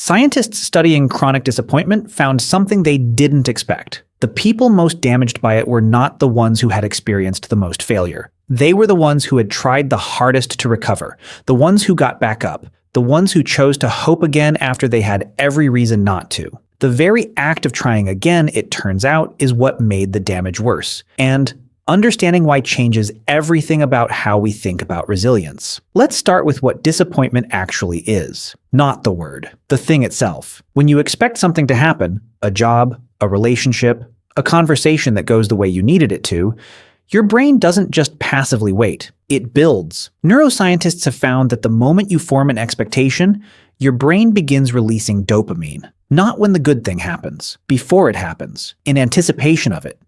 Scientists studying chronic disappointment found something they didn't expect. The people most damaged by it were not the ones who had experienced the most failure. They were the ones who had tried the hardest to recover, the ones who got back up, the ones who chose to hope again after they had every reason not to. The very act of trying again, it turns out, is what made the damage worse. And understanding why changes everything about how we think about resilience. Let's start with what disappointment actually is. Not the word, the thing itself. When you expect something to happen, a job, a relationship, a conversation that goes the way you needed it to, your brain doesn't just passively wait. It builds. Neuroscientists have found that the moment you form an expectation, your brain begins releasing dopamine. Not when the good thing happens, before it happens, in anticipation of it.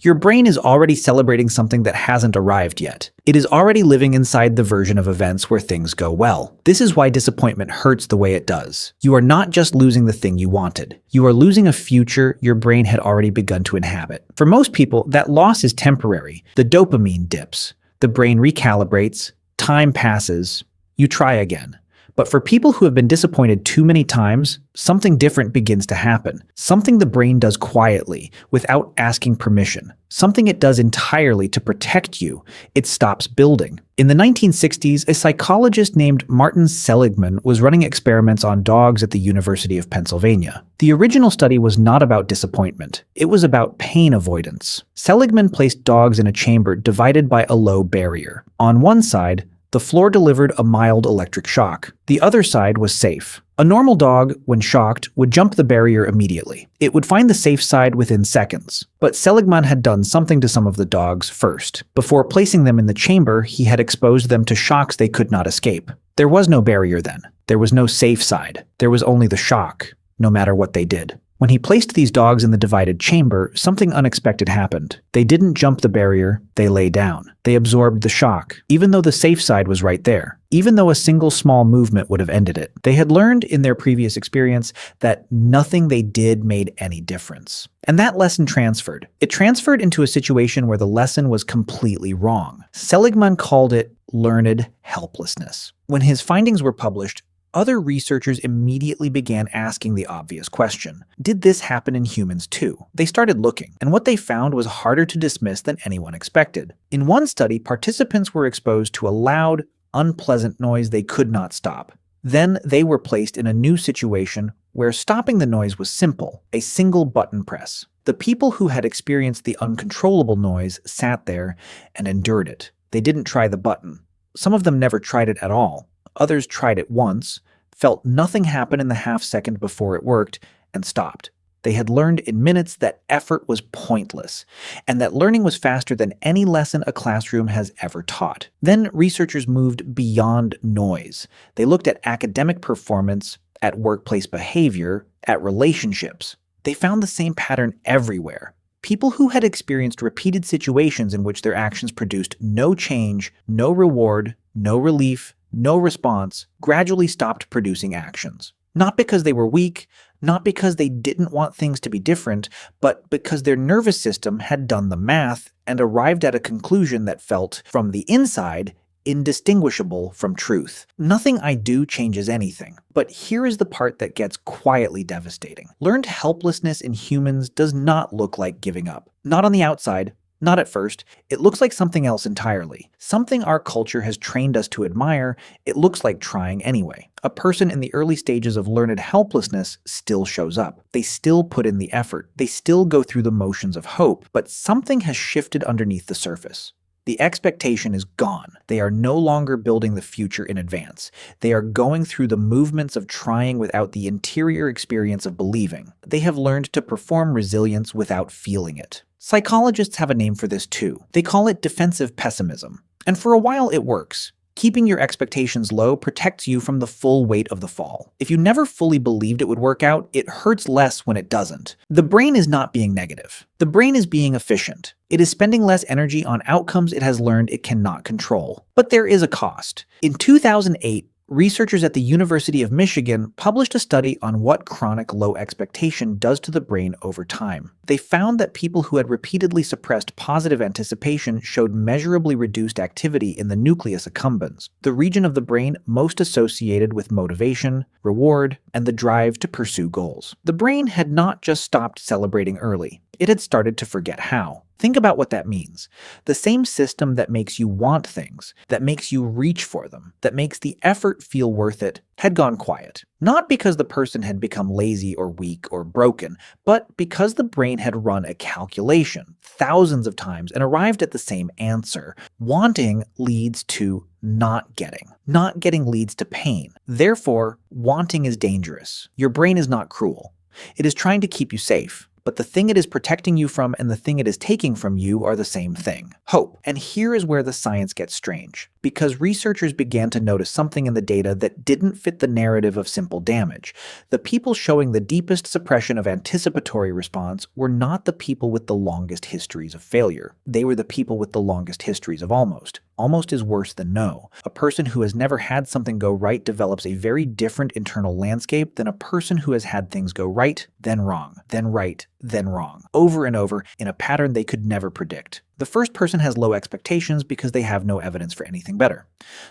Your brain is already celebrating something that hasn't arrived yet. It is already living inside the version of events where things go well. This is why disappointment hurts the way it does. You are not just losing the thing you wanted. You are losing a future your brain had already begun to inhabit. For most people, that loss is temporary. The dopamine dips. The brain recalibrates. Time passes. You try again. But for people who have been disappointed too many times, something different begins to happen. Something the brain does quietly, without asking permission. Something it does entirely to protect you. It stops building. In the 1960s, a psychologist named Martin Seligman was running experiments on dogs at the University of Pennsylvania. The original study was not about disappointment. It was about pain avoidance. Seligman placed dogs in a chamber divided by a low barrier. On one side, the floor delivered a mild electric shock. The other side was safe. A normal dog, when shocked, would jump the barrier immediately. It would find the safe side within seconds. But Seligman had done something to some of the dogs first. Before placing them in the chamber, he had exposed them to shocks they could not escape. There was no barrier then. There was no safe side. There was only the shock, no matter what they did. When he placed these dogs in the divided chamber, something unexpected happened. They didn't jump the barrier, they lay down. They absorbed the shock, even though the safe side was right there. Even though a single small movement would have ended it. They had learned in their previous experience that nothing they did made any difference. And that lesson transferred. It transferred into a situation where the lesson was completely wrong. Seligman called it learned helplessness. When his findings were published, other researchers immediately began asking the obvious question. Did this happen in humans too? They started looking, and what they found was harder to dismiss than anyone expected. In one study, participants were exposed to a loud, unpleasant noise they could not stop. Then they were placed in a new situation where stopping the noise was simple, a single button press. The people who had experienced the uncontrollable noise sat there and endured it. They didn't try the button. Some of them never tried it at all. Others tried it once, felt nothing happen in the half second before it worked, and stopped. They had learned in minutes that effort was pointless, and that learning was faster than any lesson a classroom has ever taught. Then researchers moved beyond noise. They looked at academic performance, at workplace behavior, at relationships. They found the same pattern everywhere. People who had experienced repeated situations in which their actions produced no change, no reward, no relief, no response, gradually stopped producing actions. Not because they were weak, not because they didn't want things to be different, but because their nervous system had done the math and arrived at a conclusion that felt, from the inside, indistinguishable from truth. Nothing I do changes anything. But here is the part that gets quietly devastating. Learned helplessness in humans does not look like giving up. Not on the outside. Not at first. It looks like something else entirely. Something our culture has trained us to admire. It looks like trying anyway. A person in the early stages of learned helplessness still shows up. They still put in the effort. They still go through the motions of hope. But something has shifted underneath the surface. The expectation is gone. They are no longer building the future in advance. They are going through the movements of trying without the interior experience of believing. They have learned to perform resilience without feeling it. Psychologists have a name for this too. They call it defensive pessimism. And for a while it works. Keeping your expectations low protects you from the full weight of the fall. If you never fully believed it would work out, it hurts less when it doesn't. The brain is not being negative. The brain is being efficient. It is spending less energy on outcomes it has learned it cannot control. But there is a cost. In 2008, Researchers at the University of Michigan published a study on what chronic low expectation does to the brain over time. They found that people who had repeatedly suppressed positive anticipation showed measurably reduced activity in the nucleus accumbens, the region of the brain most associated with motivation, reward, and the drive to pursue goals. The brain had not just stopped celebrating early, it had started to forget how. Think about what that means. The same system that makes you want things, that makes you reach for them, that makes the effort feel worth it, had gone quiet. Not because the person had become lazy or weak or broken, but because the brain had run a calculation thousands of times and arrived at the same answer. Wanting leads to not getting. Not getting leads to pain. Therefore, wanting is dangerous. Your brain is not cruel. It is trying to keep you safe. But the thing it is protecting you from and the thing it is taking from you are the same thing: hope. And here is where the science gets strange, because researchers began to notice something in the data that didn't fit the narrative of simple damage. The people showing the deepest suppression of anticipatory response were not the people with the longest histories of failure. They were the people with the longest histories of almost. Almost is worse than no. A person who has never had something go right develops a very different internal landscape than a person who has had things go right, then wrong, then right, then wrong, over and over in a pattern they could never predict. The first person has low expectations because they have no evidence for anything better.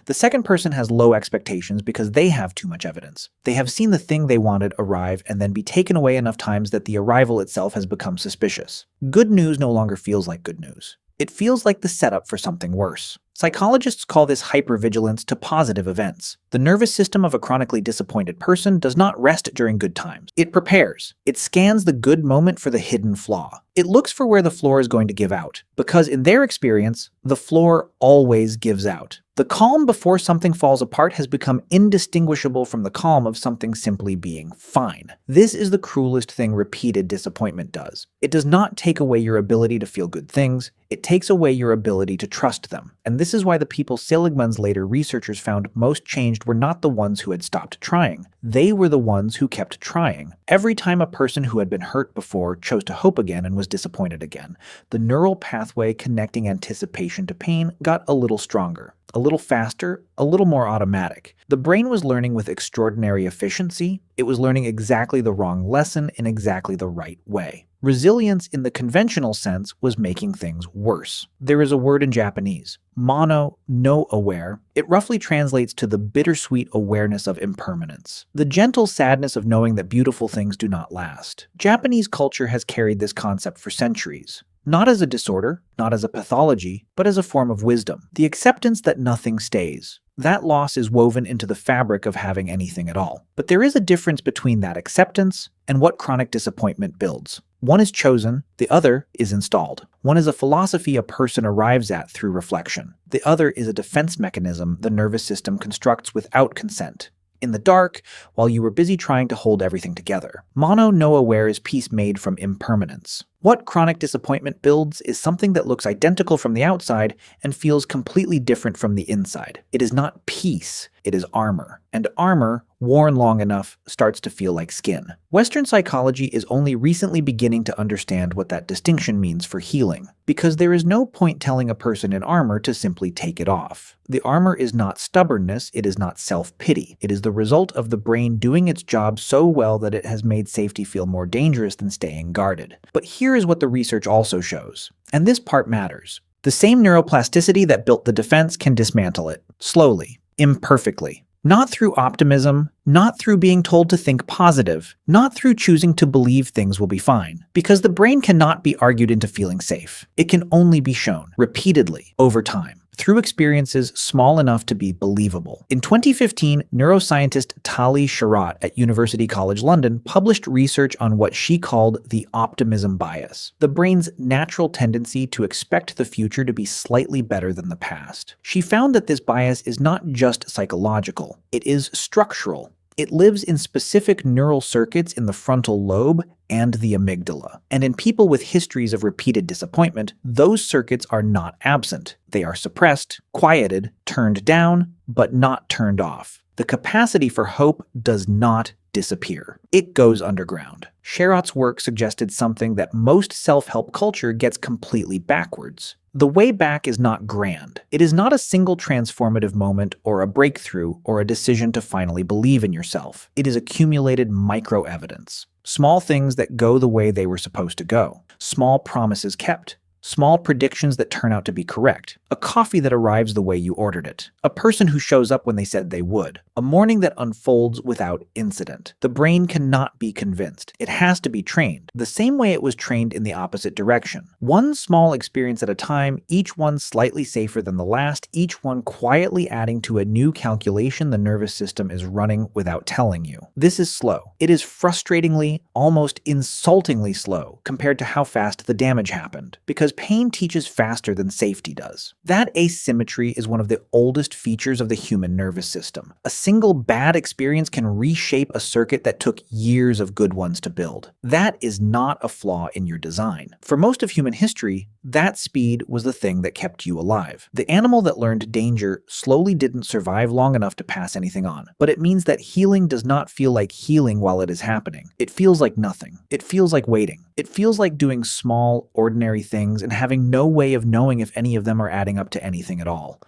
The second person has low expectations because they have too much evidence. They have seen the thing they wanted arrive and then be taken away enough times that the arrival itself has become suspicious. Good news no longer feels like good news. It feels like the setup for something worse. Psychologists call this hypervigilance to positive events. The nervous system of a chronically disappointed person does not rest during good times. It prepares. It scans the good moment for the hidden flaw. It looks for where the floor is going to give out, because in their experience, the floor always gives out. The calm before something falls apart has become indistinguishable from the calm of something simply being fine. This is the cruelest thing repeated disappointment does. It does not take away your ability to feel good things, it takes away your ability to trust them. And this is why the people Seligman's later researchers found most changed were not the ones who had stopped trying. They were the ones who kept trying. Every time a person who had been hurt before chose to hope again and was disappointed again, the neural pathway connecting anticipation to pain got a little stronger, a little faster, a little more automatic. The brain was learning with extraordinary efficiency. It was learning exactly the wrong lesson in exactly the right way. Resilience in the conventional sense was making things worse. There is a word in Japanese, mono no aware. It roughly translates to the bittersweet awareness of impermanence, the gentle sadness of knowing that beautiful things do not last. Japanese culture has carried this concept for centuries. Not as a disorder, not as a pathology, but as a form of wisdom. The acceptance that nothing stays. That loss is woven into the fabric of having anything at all. But there is a difference between that acceptance and what chronic disappointment builds. One is chosen, the other is installed. One is a philosophy a person arrives at through reflection. The other is a defense mechanism the nervous system constructs without consent. In the dark, while you were busy trying to hold everything together. Mono no aware is peace made from impermanence. What chronic disappointment builds is something that looks identical from the outside and feels completely different from the inside. It is not peace, it is armor. And armor, worn long enough, starts to feel like skin. Western psychology is only recently beginning to understand what that distinction means for healing, because there is no point telling a person in armor to simply take it off. The armor is not stubbornness, it is not self-pity. It is the result of the brain doing its job so well that it has made safety feel more dangerous than staying guarded. But here is what the research also shows, and this part matters. The same neuroplasticity that built the defense can dismantle it, slowly, imperfectly. Not through optimism, not through being told to think positive, not through choosing to believe things will be fine. Because the brain cannot be argued into feeling safe. It can only be shown, repeatedly, over time, through experiences small enough to be believable. In 2015, neuroscientist Tali Sharot at University College London published research on what she called the optimism bias, the brain's natural tendency to expect the future to be slightly better than the past. She found that this bias is not just psychological, it is structural. It lives in specific neural circuits in the frontal lobe and the amygdala. And in people with histories of repeated disappointment, those circuits are not absent. They are suppressed, quieted, turned down, but not turned off. The capacity for hope does not disappear. It goes underground. Sharot's work suggested something that most self-help culture gets completely backwards. The way back is not grand. It is not a single transformative moment or a breakthrough or a decision to finally believe in yourself. It is accumulated micro-evidence. Small things that go the way they were supposed to go. Small promises kept. Small predictions that turn out to be correct. A coffee that arrives the way you ordered it. A person who shows up when they said they would. A morning that unfolds without incident. The brain cannot be convinced. It has to be trained, the same way it was trained in the opposite direction. One small experience at a time, each one slightly safer than the last, each one quietly adding to a new calculation the nervous system is running without telling you. This is slow. It is frustratingly, almost insultingly slow compared to how fast the damage happened, because pain teaches faster than safety does. That asymmetry is one of the oldest features of the human nervous system. A single bad experience can reshape a circuit that took years of good ones to build. That is not a flaw in your design. For most of human history, that speed was the thing that kept you alive. The animal that learned danger slowly didn't survive long enough to pass anything on. But it means that healing does not feel like healing while it is happening. It feels like nothing. It feels like waiting. It feels like doing small, ordinary things and having no way of knowing if any of them are adding up to anything at all.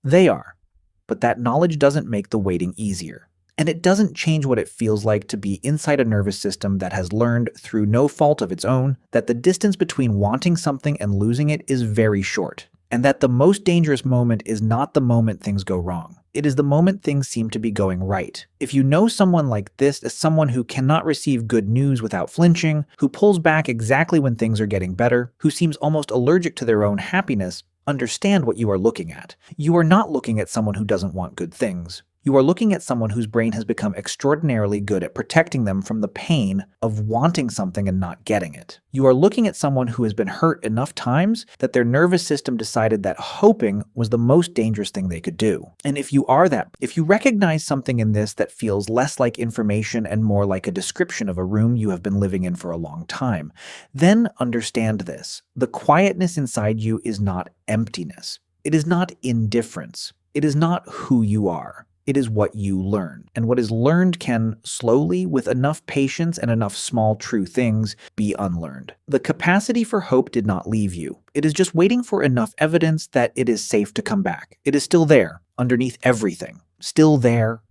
They are. But that knowledge doesn't make the waiting easier. And it doesn't change what it feels like to be inside a nervous system that has learned, through no fault of its own, that the distance between wanting something and losing it is very short, and that the most dangerous moment is not the moment things go wrong. It is the moment things seem to be going right. If you know someone like this as someone who cannot receive good news without flinching, who pulls back exactly when things are getting better, who seems almost allergic to their own happiness, understand what you are looking at. You are not looking at someone who doesn't want good things. You are looking at someone whose brain has become extraordinarily good at protecting them from the pain of wanting something and not getting it. You are looking at someone who has been hurt enough times that their nervous system decided that hoping was the most dangerous thing they could do. And if you recognize something in this that feels less like information and more like a description of a room you have been living in for a long time, then understand this. The quietness inside you is not emptiness. It is not indifference. It is not who you are. It is what you learn. And what is learned can, slowly, with enough patience and enough small true things, be unlearned. The capacity for hope did not leave you. It is just waiting for enough evidence that it is safe to come back. It is still there, underneath everything. Still there,